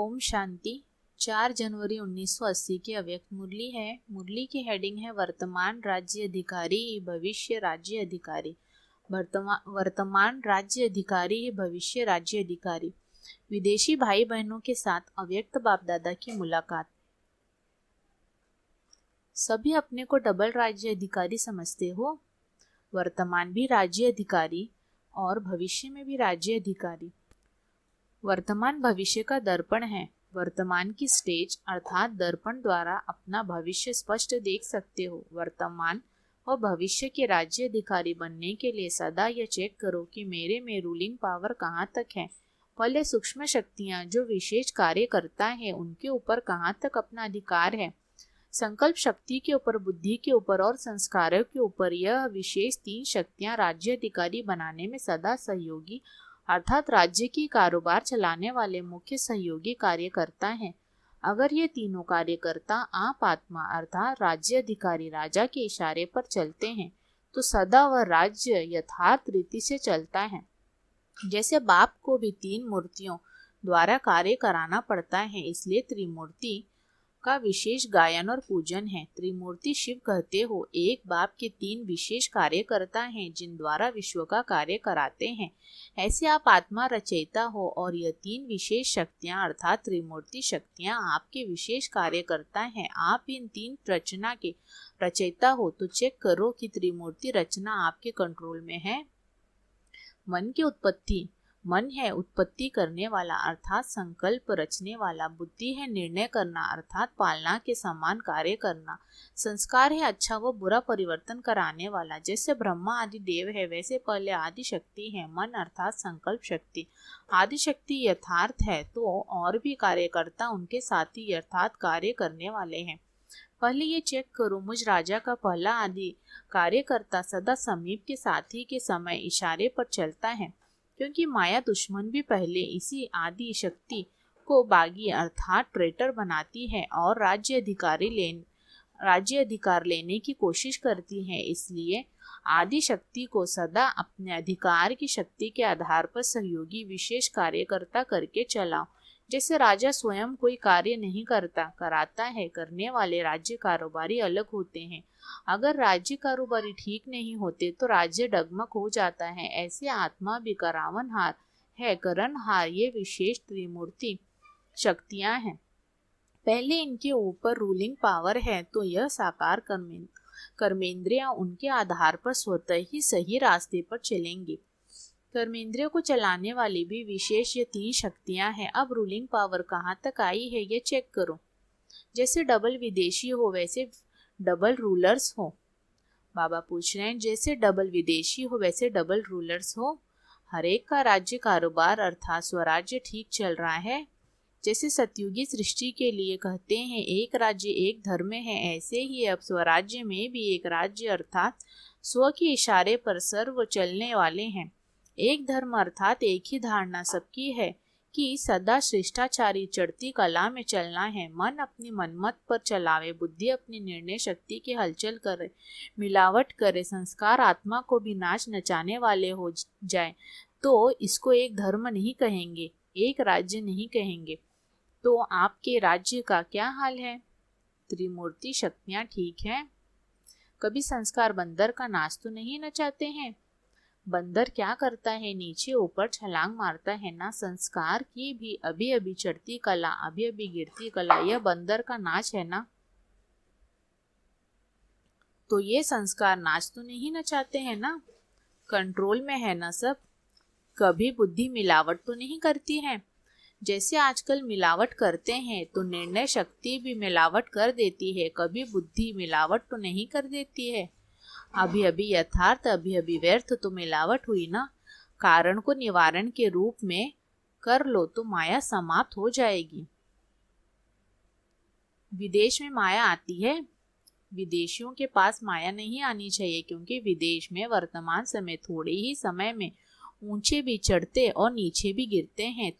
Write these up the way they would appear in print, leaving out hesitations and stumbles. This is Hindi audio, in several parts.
ओम शांति। 4 जनवरी 1980 की अव्यक्त मुरली है। मुरली की हेडिंग है वर्तमान राज्य अधिकारी भविष्य राज्य अधिकारी। वर्तमान राज्य अधिकारी भविष्य राज्य अधिकारी। विदेशी भाई बहनों के साथ अव्यक्त बाप दादा की मुलाकात। सभी अपने को डबल राज्य अधिकारी समझते हो। वर्तमान भी राज्य अधिकारी और भविष्य में भी राज्य अधिकारी। वर्तमान भविष्य का दर्पण है। वर्तमान की स्टेज अर्थात दर्पण द्वारा अपना भविष्य स्पष्ट देख सकते हो। वर्तमान और भविष्य के राज्य अधिकारी बनने के लिए सदा यह चेक करो कि मेरे में रूलिंग पावर कहाँ तक है। पहले सूक्ष्म शक्तियाँ जो विशेष कार्य करता है उनके ऊपर कहाँ तक अपना अधिकार है। संकल्प शक्ति के ऊपर, बुद्धि के ऊपर और संस्कारों के ऊपर यह विशेष 3 शक्तियाँ राज्य अधिकारी बनाने में सदा सहयोगी अर्थात राज्य की कारोबार चलाने वाले मुख्य सहयोगी कार्य करता है। अगर ये तीनों कार्यकर्ता आप आत्मा अर्थात राज्य अधिकारी राजा के इशारे पर चलते हैं तो सदा वह राज्य यथार्थ रीति से चलता है। जैसे बाप को भी 3 मूर्तियों द्वारा कार्य कराना पड़ता है, इसलिए त्रिमूर्ति का विशेष गायन और पूजन है। त्रिमूर्ति शिव कहते हो। एक बाप के 3 विशेष कार्य करता है जिन द्वारा विश्व का कार्य कराते हैं। ऐसे आप आत्मा रचयिता हो और यह 3 विशेष शक्तियां अर्थात त्रिमूर्ति शक्तियां आपके विशेष कार्य करता है। आप इन 3 रचना के रचयिता हो तो चेक करो कि त्रिमूर्ति रचना आपके कंट्रोल में है। मन की उत्पत्ति। मन है उत्पत्ति करने वाला अर्थात संकल्प रचने वाला। बुद्धि है निर्णय करना अर्थात पालना के समान कार्य करना। संस्कार है अच्छा व बुरा परिवर्तन कराने वाला। जैसे ब्रह्मा आदि देव है वैसे पहले आदि शक्ति है मन अर्थात संकल्प शक्ति। आदि शक्ति यथार्थ है तो और भी कार्यकर्ता उनके साथी अर्थात कार्य करने वाले हैं। पहले ये चेक करो मुझ राजा का पहला आदि कार्यकर्ता सदा समीप के साथी के समय इशारे पर चलता है, क्योंकि माया दुश्मन भी पहले इसी आदि शक्ति को बागी अर्थात ट्रेटर बनाती है और राज्य अधिकार लेने की कोशिश करती है। इसलिए आदि शक्ति को सदा अपने अधिकार की शक्ति के आधार पर सहयोगी विशेष कार्यकर्ता करके चलाओ। जैसे राजा स्वयं कोई कार्य नहीं कराता है, करने वाले राज्य कारोबारी अलग होते हैं। अगर राज्य कारोबारी ठीक नहीं होते तो राज्य डगमग हो जाता है। ऐसे आत्मा भी करावनहार है, करणहार ये विशेष त्रिमूर्ति शक्तियां हैं। पहले इनके ऊपर रूलिंग पावर है तो यह साकार कर्मेंद्रियां उनके आधार पर स्वतः ही सही रास्ते पर चलेंगी। कर्मेंद्रियों को चलाने वाली भी विशेष ये 3 शक्तियां हैं। अब रूलिंग पावर कहाँ तक आई है ये चेक करो। जैसे डबल विदेशी हो वैसे डबल रूलर्स हो। बाबा पूछ रहे हैं जैसे डबल विदेशी हो वैसे डबल रूलर्स हो। हर एक का राज्य कारोबार अर्थात स्वराज्य ठीक चल रहा है। जैसे सतयुगी सृष्टि के लिए कहते हैं एक राज्य एक धर्म है, ऐसे ही अब स्वराज्य में भी एक राज्य अर्थात स्व के इशारे पर सर्व चलने वाले हैं। एक धर्म अर्थात एक ही धारणा सबकी है कि सदा शिष्टाचारी चढ़ती कला में चलना है। मन अपनी मनमत पर चलावे, बुद्धि अपनी निर्णय शक्ति की हलचल करे, मिलावट करे, संस्कार आत्मा को भी नाच नचाने वाले हो जाए तो इसको एक धर्म नहीं कहेंगे, एक राज्य नहीं कहेंगे। तो आपके राज्य का क्या हाल है? त्रिमूर्ति शक्तियाँ ठीक है। कभी संस्कार बंदर का नाच तो नहीं नचाते हैं। बंदर क्या करता है, नीचे ऊपर छलांग मारता है ना। संस्कार की भी अभी अभी चढ़ती कला, अभी अभी गिरती कला, यह बंदर का नाच है ना। तो ये संस्कार नाच तो नहीं नचाते हैं ना, कंट्रोल में है ना सब। कभी बुद्धि मिलावट तो नहीं करती है। जैसे आजकल मिलावट करते हैं तो निर्णय शक्ति भी मिलावट कर देती है। कभी बुद्धि मिलावट तो नहीं कर देती है। अभी अभी यथार्थ, अभी अभी व्यर्थ तो मिलावट हुई ना। कारण को निवारण के रूप में कर लो तो माया समाप्त हो जाएगी। विदेश में माया आती है। विदेशियों के पास माया नहीं आनी चाहिए, क्योंकि विदेश में वर्तमान समय थोड़े ही समय में ऊंचे भी चढ़ते और नीचे भी गिरते हैं।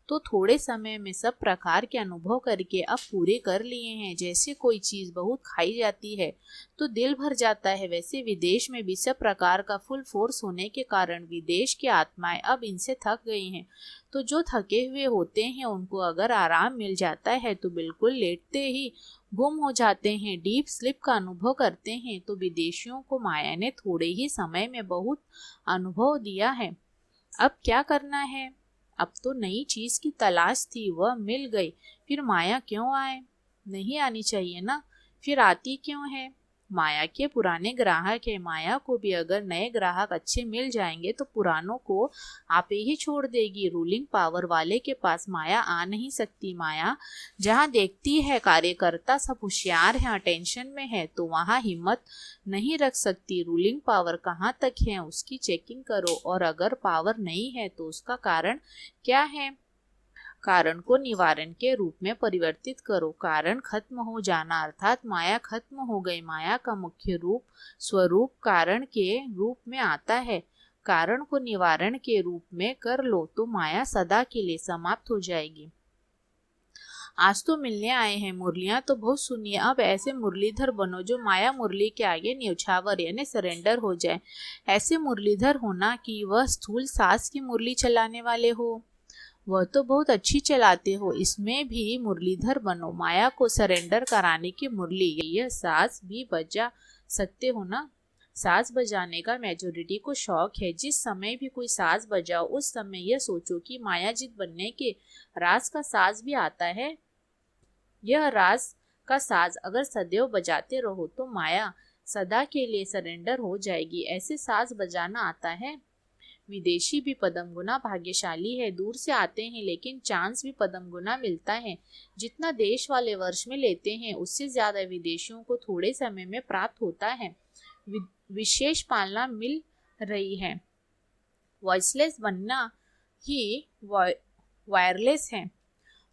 तो थोड़े समय में सब प्रकार के अनुभव करके अब पूरे कर लिए हैं। जैसे कोई चीज बहुत खाई जाती है तो दिल भर जाता है, वैसे विदेश में भी सब प्रकार का फुल फोर्स होने के कारण विदेश की आत्माएं अब इनसे थक गई हैं। तो जो थके हुए होते हैं उनको अगर आराम मिल जाता है तो बिल्कुल लेटते ही गुम हो जाते हैं, डीप स्लीप का अनुभव करते हैं। तो विदेशियों को माया ने थोड़े ही समय में बहुत अनुभव दिया है। अब क्या करना है? अब तो नई चीज की तलाश थी, वह मिल गई, फिर माया क्यों आए? नहीं आनी चाहिए ना, फिर आती क्यों है? माया के पुराने ग्राहक है, माया को भी अगर नए ग्राहक अच्छे मिल जाएंगे तो पुरानों को आपे ही छोड़ देगी। रूलिंग पावर वाले के पास माया आ नहीं सकती। माया जहाँ देखती है कार्यकर्ता सब होशियार हैं, अटेंशन में है, तो वहाँ हिम्मत नहीं रख सकती। रूलिंग पावर कहाँ तक है उसकी चेकिंग करो, और अगर पावर नहीं है तो उसका कारण क्या है? कारण को निवारण के रूप में परिवर्तित करो। कारण खत्म हो जाना अर्थात माया खत्म हो गई। माया का मुख्य रूप स्वरूप कारण के रूप में आता है। कारण को निवारण के रूप में कर लो तो माया सदा के लिए समाप्त हो जाएगी। आज तो मिलने आए हैं, मुरलियां तो बहुत सुनिए, अब ऐसे मुरलीधर बनो जो माया मुरली के आगे न्यौछावर यानी सरेंडर हो जाए। ऐसे मुरलीधर होना कि वह स्थूल सास की मुरली चलाने वाले हो। वह तो बहुत अच्छी चलाते हो, इसमें भी मुरलीधर बनो। माया को सरेंडर कराने की मुरली, यह सास भी बजा सकते हो ना। साज बजाने का मेजोरिटी को शौक है। जिस समय भी कोई साज बजाओ उस समय यह सोचो कि मायाजित बनने के राज का साज भी आता है। यह राज का साज अगर सदैव बजाते रहो तो माया सदा के लिए सरेंडर हो जाएगी। ऐसे साज बजाना आता है। विदेशी भी पदम गुना भाग्यशाली है, दूर से आते हैं लेकिन चांस भी पदम गुना मिलता है। जितना देश वाले वर्ष में लेते हैं उससे ज्यादा विदेशियों को थोड़े समय में प्राप्त होता है। विशेष पालना मिल रही है। वॉइसलेस बनना ही वायरलेस है।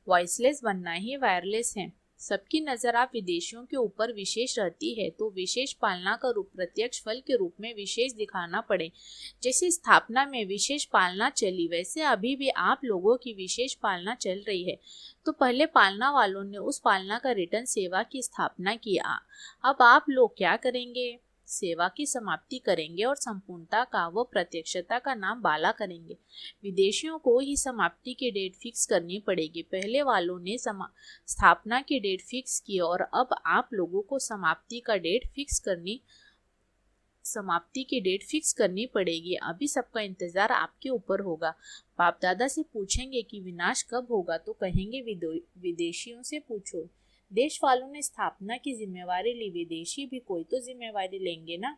वॉइसलेस बनना ही वायरलेस है। सबकी नजर आप विदेशियों के ऊपर विशेष रहती है तो विशेष पालना का रूप प्रत्यक्ष फल के रूप में विशेष दिखाना पड़े। जैसे स्थापना में विशेष पालना चली वैसे अभी भी आप लोगों की विशेष पालना चल रही है। तो पहले पालना वालों ने उस पालना का रिटर्न सेवा की स्थापना किया। अब आप लोग क्या करेंगे? सेवा की समाप्ति करेंगे और संपूर्णता का व प्रत्यक्षता का नाम बाला करेंगे। विदेशियों को ही समाप्ति की डेट फिक्स करनी पड़ेगी। पहले वालों ने स्थापना की डेट फिक्स की और अब आप लोगों को समाप्ति की डेट फिक्स करनी पड़ेगी। अभी सबका इंतजार आपके ऊपर होगा। बाप दादा से पूछेंगे कि विनाश कब होगा तो कहेंगे विदेशियों से पूछो। देश वालों ने स्थापना की जिम्मेवारी ली, विदेशी भी कोई तो जिम्मेवारी लेंगे ना।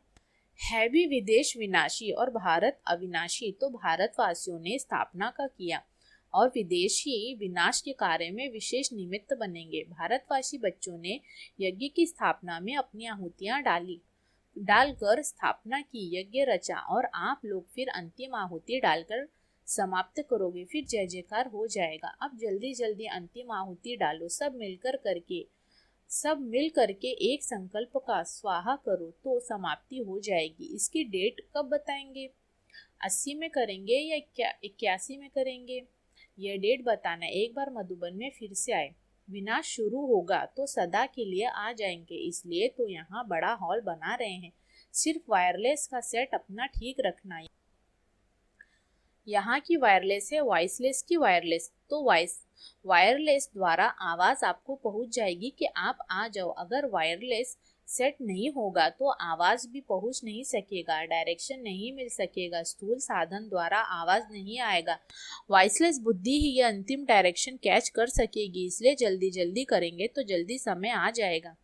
है भी विदेश विनाशी और भारत अविनाशी, तो भारतवासियों ने स्थापना का किया और विदेशी विनाश के कार्य में विशेष निमित्त बनेंगे। भारतवासी बच्चों ने यज्ञ की स्थापना में अपनी आहुतियां डालकर स्थापना की, यज्ञ रचा और आप लोग फिर अंतिम आहुति डालकर समाप्त करोगे, फिर जय जयकार हो जाएगा। अब जल्दी जल्दी अंतिम आहुति डालो, सब मिल करके एक संकल्प का स्वाहा करो तो समाप्ति हो जाएगी। इसकी डेट कब बताएंगे? 80 में करेंगे या 81 में करेंगे? यह डेट बताना। एक बार मधुबन में फिर से आए, विनाश शुरू होगा तो सदा के लिए आ जाएंगे, इसलिए तो यहाँ बड़ा हॉल बना रहे हैं। सिर्फ वायरलेस का सेट अपना ठीक रखना। यहाँ की वायरलेस है, वॉइसलेस की वायरलेस। तो वायरलेस द्वारा आवाज आपको पहुंच जाएगी कि आप आ जाओ। अगर वायरलेस सेट नहीं होगा तो आवाज भी पहुंच नहीं सकेगा, डायरेक्शन नहीं मिल सकेगा, स्थूल साधन द्वारा आवाज नहीं आएगा। वॉइसलेस बुद्धि ही ये अंतिम डायरेक्शन कैच कर सकेगी, इसलिए जल्दी जल्दी करेंगे तो जल्दी समय आ जाएगा।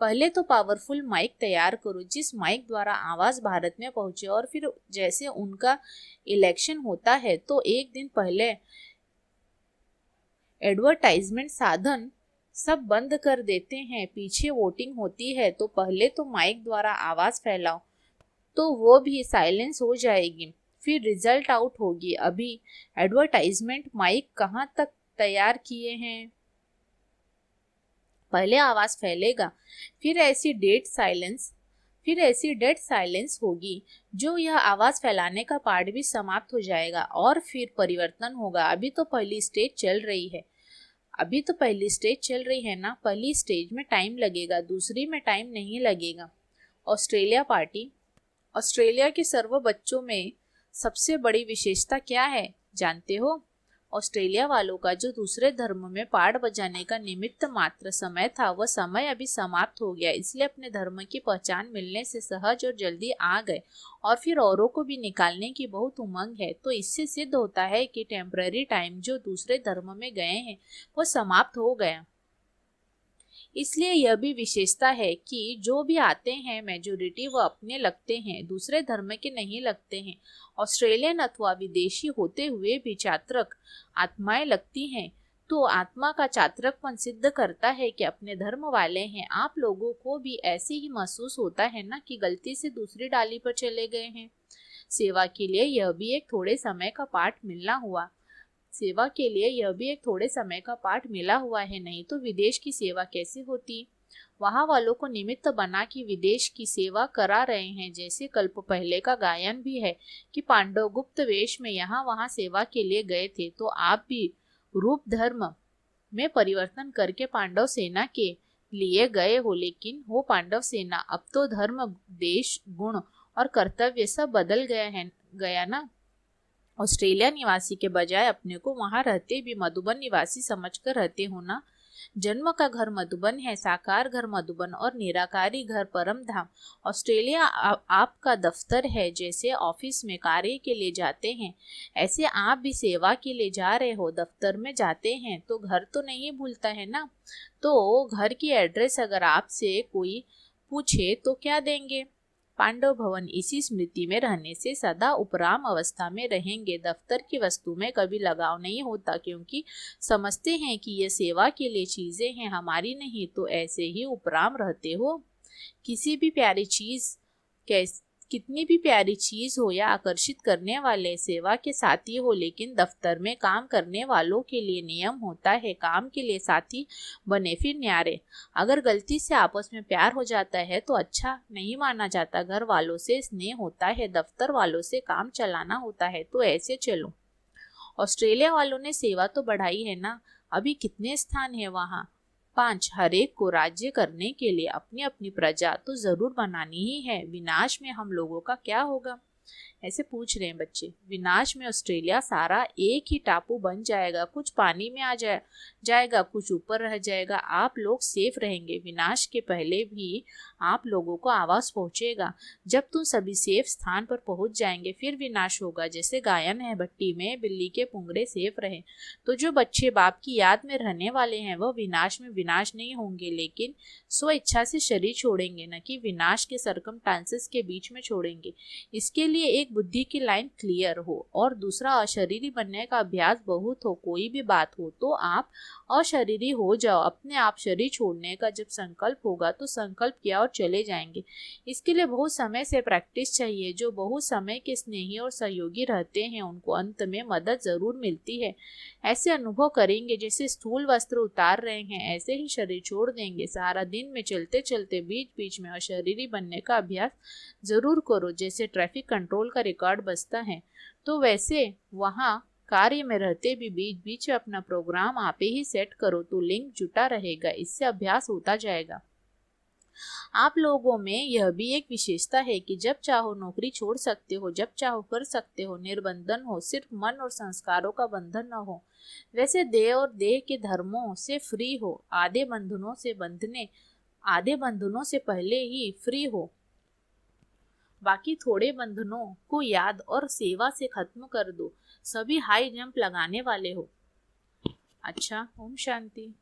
पहले तो पावरफुल माइक तैयार करो जिस माइक द्वारा आवाज भारत में पहुंचे, और फिर जैसे उनका इलेक्शन होता है तो एक दिन पहले एडवर्टाइजमेंट साधन सब बंद कर देते हैं। पीछे वोटिंग होती है तो पहले तो माइक द्वारा आवाज फैलाओ तो वो भी साइलेंस हो जाएगी, फिर रिजल्ट आउट होगी। अभी एडवर्टाइजमेंट माइक कहाँ तक तैयार किए हैं? पहले आवाज फैलेगा, फिर ऐसी डेट साइलेंस, फिर ऐसी डेड साइलेंस होगी जो यह आवाज फैलाने का पार्ट भी समाप्त हो जाएगा और फिर परिवर्तन होगा। अभी तो पहली स्टेज चल रही है। ना, पहली स्टेज में टाइम लगेगा, दूसरी में टाइम नहीं लगेगा। Australia party. ऑस्ट्रेलिया के सर्व बच्चों में सबसे बड़ी विशेषता क्या है जानते हो? ऑस्ट्रेलिया वालों का जो दूसरे धर्म में पाठ बजाने का निमित्त मात्र समय था, वह समय अभी समाप्त हो गया। इसलिए अपने धर्म की पहचान मिलने से सहज और जल्दी आ गए और फिर औरों को भी निकालने की बहुत उमंग है। तो इससे सिद्ध होता है कि टेम्पररी टाइम जो दूसरे धर्म में गए हैं वो समाप्त हो गया। इसलिए यह भी विशेषता है कि जो भी आते हैं मेजोरिटी वो अपने लगते हैं, दूसरे धर्म के नहीं लगते हैं। ऑस्ट्रेलियन अथवा विदेशी होते हुए भी चात्रक आत्माएं लगती हैं, तो आत्मा का चात्रकपन सिद्ध करता है कि अपने धर्म वाले हैं। आप लोगों को भी ऐसे ही महसूस होता है ना कि गलती से दूसरी डाली पर चले गए हैं। सेवा के लिए यह भी एक थोड़े समय का पाठ मिला हुआ है, नहीं तो विदेश की सेवा कैसे होती? वहाँ वालों को निमित्त बना कि विदेश की सेवा करा रहे हैं। जैसे कल्प पहले का गायन भी है कि पांडव गुप्त वेश में यहाँ वहाँ सेवा के लिए गए थे, तो आप भी रूप धर्म में परिवर्तन करके पांडव सेना के लिए गए हो, लेकिन वो पांडव सेना अब तो धर्म, देश, गुण और कर्तव्य सब बदल गया ना। ऑस्ट्रेलिया निवासी के बजाय अपने को वहां रहते भी मधुबन निवासी समझकर रहते हो ना। जन्म का घर मधुबन है, साकार घर मधुबन और निराकारी घर परम धाम। ऑस्ट्रेलिया आपका दफ्तर है। जैसे ऑफिस में कार्य के लिए जाते हैं, ऐसे आप भी सेवा के लिए जा रहे हो, दफ्तर में जाते हैं तो घर तो नहीं भूलता है ना। तो घर की एड्रेस अगर आपसे कोई पूछे तो क्या देंगे? पांडव भवन। इसी स्मृति में रहने से सदा उपराम अवस्था में रहेंगे। दफ्तर की वस्तु में कभी लगाव नहीं होता, क्योंकि समझते हैं कि ये सेवा के लिए चीजें हैं, हमारी नहीं। तो ऐसे ही उपराम रहते हो। कितनी भी प्यारी चीज हो या आकर्षित करने वाले सेवा के साथी हो, लेकिन दफ्तर में काम करने वालों के लिए नियम होता है, काम के लिए साथी बने फिर न्यारे। अगर गलती से आपस में प्यार हो जाता है तो अच्छा नहीं माना जाता। घर वालों से स्नेह होता है, दफ्तर वालों से काम चलाना होता है, तो ऐसे चलो। ऑस्ट्रेलिया वालों ने सेवा तो बढ़ाई है ना। अभी कितने स्थान है वहाँ? 5। हर एक को राज्य करने के लिए अपनी अपनी प्रजा तो जरूर बनानी ही है। विनाश में हम लोगों का क्या होगा? ऐसे पूछ रहे हैं बच्चे। विनाश में ऑस्ट्रेलिया सारा एक ही टापू बन जाएगा, कुछ पानी में जाएगा, कुछ ऊपर रह जाएगा। आप लोग सेफ रहेंगे। विनाश के पहले भी आप लोगों को आवाज पहुंचेगा। जब तुम सभी सेफ स्थान पर पहुंच जाएंगे फिर विनाश होगा। जैसे गायन है, भट्टी में बिल्ली के पुंगड़े सेफ रहे। तो जो बच्चे बाप की याद में रहने वाले हैं वह विनाश में विनाश नहीं होंगे, लेकिन स्व इच्छा से शरीर छोड़ेंगे, न कि विनाश के सरकमस्टांसेस के बीच में छोड़ेंगे। इसके लिए एक बुद्धि की लाइन क्लियर हो और दूसरा अशरीरी बनने का अभ्यास बहुत हो। कोई भी बात हो तो आप अशरीरी हो जाओ। अपने आप शरीर छोड़ने का जब संकल्प होगा तो संकल्प किया और चले जाएंगे। इसके लिए बहुत समय से प्रैक्टिस चाहिए। जो बहुत समय के स्नेही और सहयोगी रहते हैं उनको अंत में मदद जरूर मिलती है। ऐसे अनुभव करेंगे जैसे स्थूल वस्त्र उतार रहे हैं, ऐसे ही शरीर छोड़ देंगे। सारा दिन में चलते चलते बीच बीच में अशरीरी बनने का अभ्यास जरूर करो। जैसे ट्रैफिक कंट्रोल का रिकॉर्ड बजता है, तो वैसे वहाँ कार्य में रहते भी बीच बीच में अपना प्रोग्राम आप ही सेट करो, तो लिंक जुटा रहेगा। इससे अभ्यास होता जाएगा। आप लोगों में यह भी एक विशेषता है कि जब चाहो नौकरी छोड़ सकते हो, जब चाहो कर सकते हो। निर्बंधन हो, सिर्फ मन और संस्कारों का बंधन न हो। वैसे देह और देह के धर्मों से फ्री हो। आधे बंधनों से पहले ही फ्री हो। बाकी थोड़े बंधनों को याद और सेवा से खत्म कर दो। सभी हाई जंप लगाने वाले हो। अच्छा, ओम शांति।